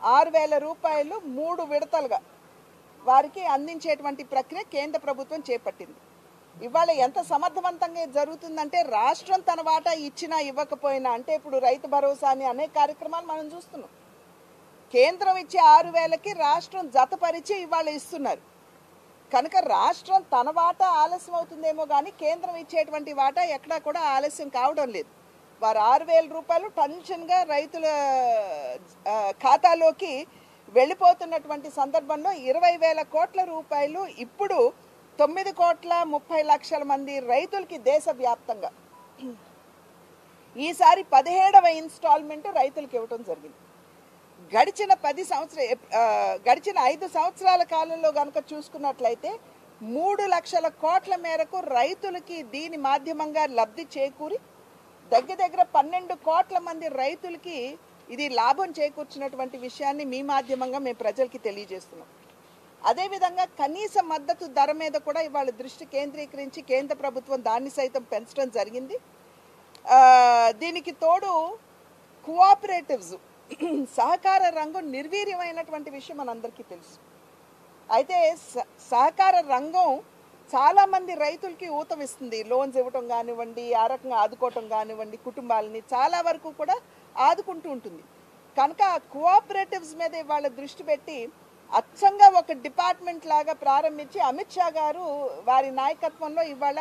6,000 రూపాయలు 3 విడతలుగా వారికి అందించేటువంటి ప్రక్రియ కేంద్ర ప్రభుత్వం చేపట్టింది. ఇవాళ ఎంత సమర్థవంతంగా జరుగుతుందంటే రాష్ట్రం తన వాటా ఇచ్చినా ఇవ్వకపోయినా, అంటే ఇప్పుడు రైతు భరోసా అని అనేక కార్యక్రమాలు మనం చూస్తున్నాం. కేంద్రం ఇచ్చే 6,000కి రాష్ట్రం జతపరిచి ఇవాళ ఇస్తున్నారు. కనుక రాష్ట్రం తన వాటా ఆలస్యం అవుతుందేమో కానీ కేంద్రం ఇచ్చేటువంటి వాటా ఎక్కడా కూడా ఆలస్యం కావడం లేదు. వారు 6,000 రూపాయలు టెన్షన్గా రైతుల ఖాతాలోకి వెళ్ళిపోతున్నటువంటి సందర్భంలో 20,000 కోట్ల రూపాయలు ఇప్పుడు 9,30,00,000 మంది రైతులకి దేశవ్యాప్తంగా ఈసారి 17వ ఇన్స్టాల్మెంట్ రైతులకు ఇవ్వడం జరిగింది. గడిచిన 5 సంవత్సరాల కాలంలో కనుక చూసుకున్నట్లయితే 3 లక్షల కోట్ల మేరకు రైతులకి దీని మాధ్యమంగా లబ్ధి చేకూరి దగ్గర 12 కోట్ల మంది రైతులకి ఇది లాభం చేకూర్చినటువంటి విషయాన్ని మీ మాధ్యమంగా మేము ప్రజలకి తెలియజేస్తున్నాం. అదేవిధంగా కనీస మద్దతు ధర మీద కూడా ఇవాళ దృష్టి కేంద్రీకరించి కేంద్ర ప్రభుత్వం దాన్ని సైతం పెంచడం జరిగింది. దీనికి తోడు కోఆపరేటివ్స్ సహకార రంగం నిర్వీర్యమైనటువంటి విషయం మనందరికీ తెలుసు. అయితే సహకార రంగం చాలామంది రైతులకి ఊతమిస్తుంది. లోన్స్ ఇవ్వటం కానివ్వండి, ఆ రకంగా ఆదుకోవటం కానివ్వండి, కుటుంబాలని చాలా వరకు కూడా ఆదుకుంటూ ఉంటుంది. కనుక కోఆపరేటివ్స్ మీద ఇవాళ దృష్టి పెట్టి అచ్చంగా ఒక డిపార్ట్మెంట్ లాగా ప్రారంభించి అమిత్ షా గారు వారి నాయకత్వంలో ఇవాళ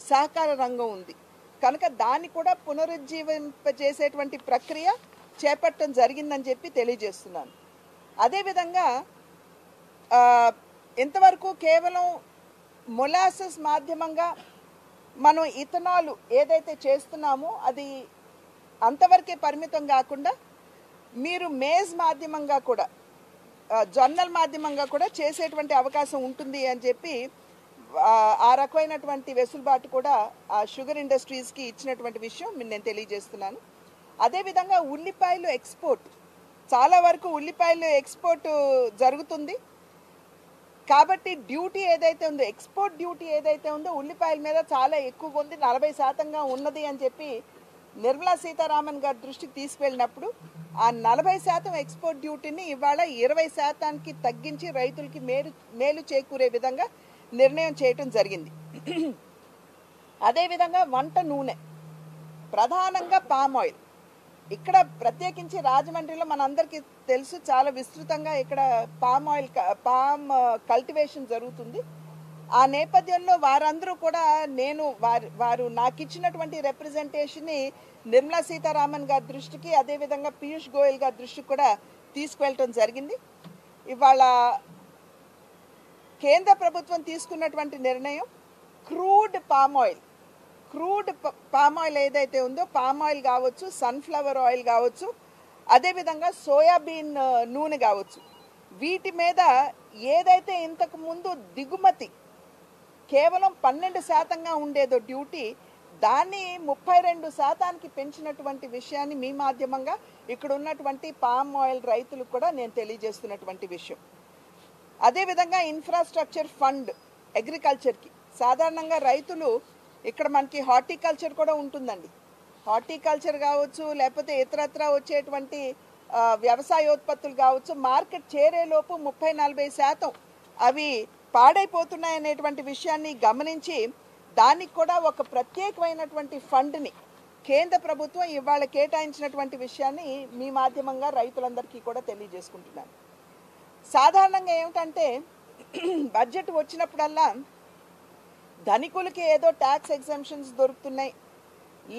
సహకార రంగం ఉంది. కనుక దాన్ని కూడా పునరుజ్జీవింపజేసేటువంటి ప్రక్రియ చేపట్టడం జరిగిందని చెప్పి తెలియజేస్తున్నాను. అదేవిధంగా ఇంతవరకు కేవలం మొలాసెస్ మాధ్యమంగా మనం ఇథనాల్ ఏదైతే చేస్తున్నామో అది అంతవరకే పరిమితం కాకుండా మీరు మేజ్ మాధ్యమంగా కూడా జొన్నల మాధ్యమంగా కూడా చేసేటువంటి అవకాశం ఉంటుంది అని చెప్పి ఆ రకమైనటువంటి వెసులుబాటు కూడా ఆ షుగర్ ఇండస్ట్రీస్కి ఇచ్చినటువంటి విషయం నేను తెలియజేస్తున్నాను. అదేవిధంగా ఉల్లిపాయలు ఎక్స్పోర్ట్, చాలా వరకు ఉల్లిపాయలు ఎక్స్పోర్ట్ జరుగుతుంది కాబట్టి డ్యూటీ ఏదైతే ఉందో, ఎక్స్పోర్ట్ డ్యూటీ ఏదైతే ఉందో ఉల్లిపాయల మీద చాలా ఎక్కువగా ఉంది, 40% ఉన్నది అని చెప్పి నిర్మలా సీతారామన్ గారి దృష్టికి తీసుకువెళ్ళినప్పుడు ఆ 40% ఎక్స్పోర్ట్ డ్యూటీని ఇవాళ 20%కి తగ్గించి రైతులకి మేలు చేకూరే విధంగా నిర్ణయం చేయటం జరిగింది. అదేవిధంగా వంట నూనె, ప్రధానంగా పామ్ ఆయిల్, ఇక్కడ ప్రత్యేకించి రాజమండ్రిలో మనందరికీ తెలుసు చాలా విస్తృతంగా ఇక్కడ పామ్ కల్టివేషన్ జరుగుతుంది. ఆ నేపథ్యంలో వారందరూ కూడా వారు నాకు ఇచ్చినటువంటి రిప్రజెంటేషన్ని నిర్మలా సీతారామన్ గారి దృష్టికి అదేవిధంగా పీయూష్ గోయల్ గారి దృష్టికి కూడా తీసుకువెళ్ళటం జరిగింది. ఇవాళ కేంద్ర ప్రభుత్వం తీసుకున్నటువంటి నిర్ణయం క్రూడ్ పామ్ ఆయిల్ ఏదైతే ఉందో, పామ్ ఆయిల్ కావచ్చు, సన్ఫ్లవర్ ఆయిల్ కావచ్చు, అదేవిధంగా సోయాబీన్ నూనె కావచ్చు, వీటి మీద ఏదైతే ఇంతకు ముందు దిగుమతి కేవలం 12%గా ఉండేదో డ్యూటీ, దాన్ని 32%కి పెంచినటువంటి విషయాన్ని మీ మాధ్యమంగా ఇక్కడ ఉన్నటువంటి పామ్ ఆయిల్ రైతులకు కూడా నేను తెలియజేస్తున్నటువంటి విషయం. అదేవిధంగా ఇన్ఫ్రాస్ట్రక్చర్ ఫండ్ అగ్రికల్చర్కి, సాధారణంగా రైతులు ఇక్కడ మనకి హార్టికల్చర్ కూడా ఉంటుందండి, హార్టికల్చర్ కావచ్చు లేకపోతే ఇతరత్రా వచ్చేటువంటి వ్యవసాయోత్పత్తులు కావచ్చు, మార్కెట్ చేరేలోపు 30-40% అవి పాడైపోతున్నాయనేటువంటి విషయాన్ని గమనించి దానికి కూడా ఒక ప్రత్యేకమైనటువంటి ఫండ్ని కేంద్ర ప్రభుత్వం ఇవాళ కేటాయించినటువంటి విషయాన్ని మీ మాధ్యమంగా రైతులందరికీ కూడా తెలియజేసుకుంటున్నాను. సాధారణంగా ఏమిటంటే బడ్జెట్ వచ్చినప్పుడల్లా ధనికులకి ఏదో ట్యాక్స్ ఎగ్జంప్షన్స్ దొరుకుతున్నాయి,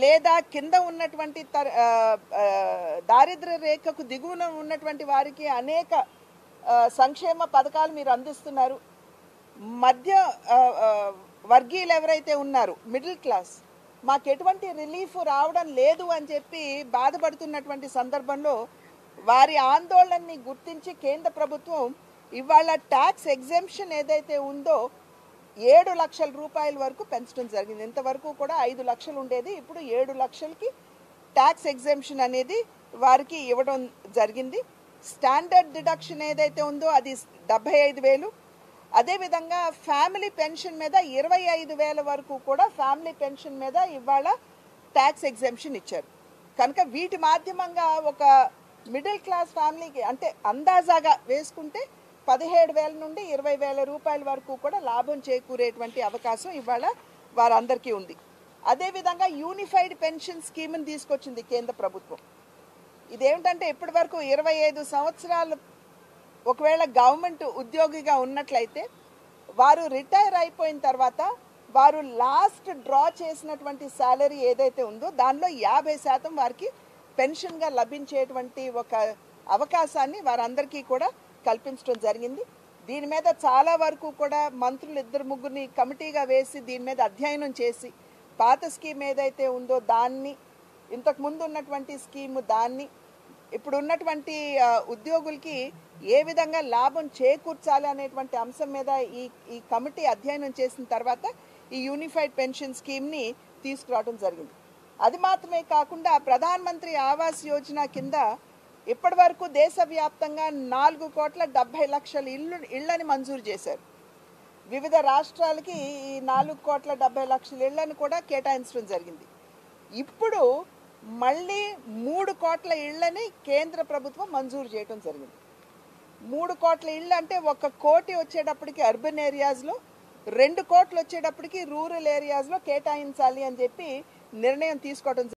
లేదా కింద ఉన్నటువంటి దారిద్ర్య రేఖకు దిగువన ఉన్నటువంటి వారికి అనేక సంక్షేమ పథకాలు మీరు అందిస్తున్నారు, మధ్య వర్గీయులు ఎవరైతే ఉన్నారు మిడిల్ క్లాస్ మాకు ఎటువంటి రిలీఫ్ రావడం లేదు అని చెప్పి బాధపడుతున్నటువంటి సందర్భంలో వారి ఆందోళనని గుర్తించి కేంద్ర ప్రభుత్వం ఇవాళ ట్యాక్స్ ఎగ్జంప్షన్ ఏదైతే ఉందో 7 లక్షల రూపాయల వరకు పెంచడం జరిగింది. ఇంతవరకు కూడా 5 లక్షలు ఉండేది, ఇప్పుడు 7 లక్షలకి ట్యాక్స్ ఎగ్జంప్షన్ అనేది వారికి ఇవ్వడం జరిగింది. స్టాండర్డ్ డిడక్షన్ ఏదైతే ఉందో అది 75,000, అదేవిధంగా ఫ్యామిలీ పెన్షన్ మీద 25,000 వరకు కూడా ఫ్యామిలీ పెన్షన్ మీద ఇవాళ ట్యాక్స్ ఎగ్జంప్షన్ ఇచ్చారు. కనుక వీటి మాధ్యమంగా ఒక మిడిల్ క్లాస్ ఫ్యామిలీకి అంటే అందాజాగా వేసుకుంటే 17,000 నుండి 20,000 రూపాయల వరకు కూడా లాభం చేకూరేటువంటి అవకాశం ఇవాళ వారందరికీ ఉంది. అదేవిధంగా యూనిఫైడ్ పెన్షన్ స్కీమ్ని తీసుకొచ్చింది కేంద్ర ప్రభుత్వం. ఇదేమిటంటే ఇప్పటి వరకు 25 సంవత్సరాలు ఒకవేళ గవర్నమెంట్ ఉద్యోగిగా ఉన్నట్లయితే వారు రిటైర్ అయిపోయిన తర్వాత వారు లాస్ట్ డ్రా చేసినటువంటి శాలరీ ఏదైతే ఉందో దానిలో 50% వారికి పెన్షన్గా లభించేటువంటి ఒక అవకాశాన్ని వారందరికీ కూడా కల్పించడం జరిగింది. దీని మీద చాలా వరకు కూడా మంత్రులు 2-3 కమిటీగా వేసి దీని మీద అధ్యయనం చేసి పాత స్కీమ్ ఏదైతే ఉందో దాన్ని, ఇంతకుముందు ఉన్నటువంటి స్కీము దాన్ని, ఇప్పుడు ఉన్నటువంటి ఉద్యోగులకి ఏ విధంగా లాభం చేకూర్చాలి అనేటువంటి అంశం మీద ఈ కమిటీ అధ్యయనం చేసిన తర్వాత ఈ యూనిఫైడ్ పెన్షన్ స్కీమ్ని తీసుకురావడం జరిగింది. అది మాత్రమే కాకుండా ప్రధాన్ మంత్రి ఆవాస్ యోజన కింద ఇప్పటి వరకు దేశవ్యాప్తంగా 4,70,00,000 ఇళ్లని మంజూరు చేశారు. వివిధ రాష్ట్రాలకి ఈ 4,70,00,000 ఇళ్లను కూడా కేటాయించడం జరిగింది. ఇప్పుడు మళ్ళీ 3 కోట్ల ఇళ్లని కేంద్ర ప్రభుత్వం మంజూరు చేయడం జరిగింది. 3 కోట్ల ఇళ్ళు అంటే 1 కోటి వచ్చేటప్పటికి అర్బన్ ఏరియాస్లో, 2 కోట్లు వచ్చేటప్పటికి రూరల్ ఏరియాస్లో కేటాయించాలి అని చెప్పి నిర్ణయం తీసుకోవడం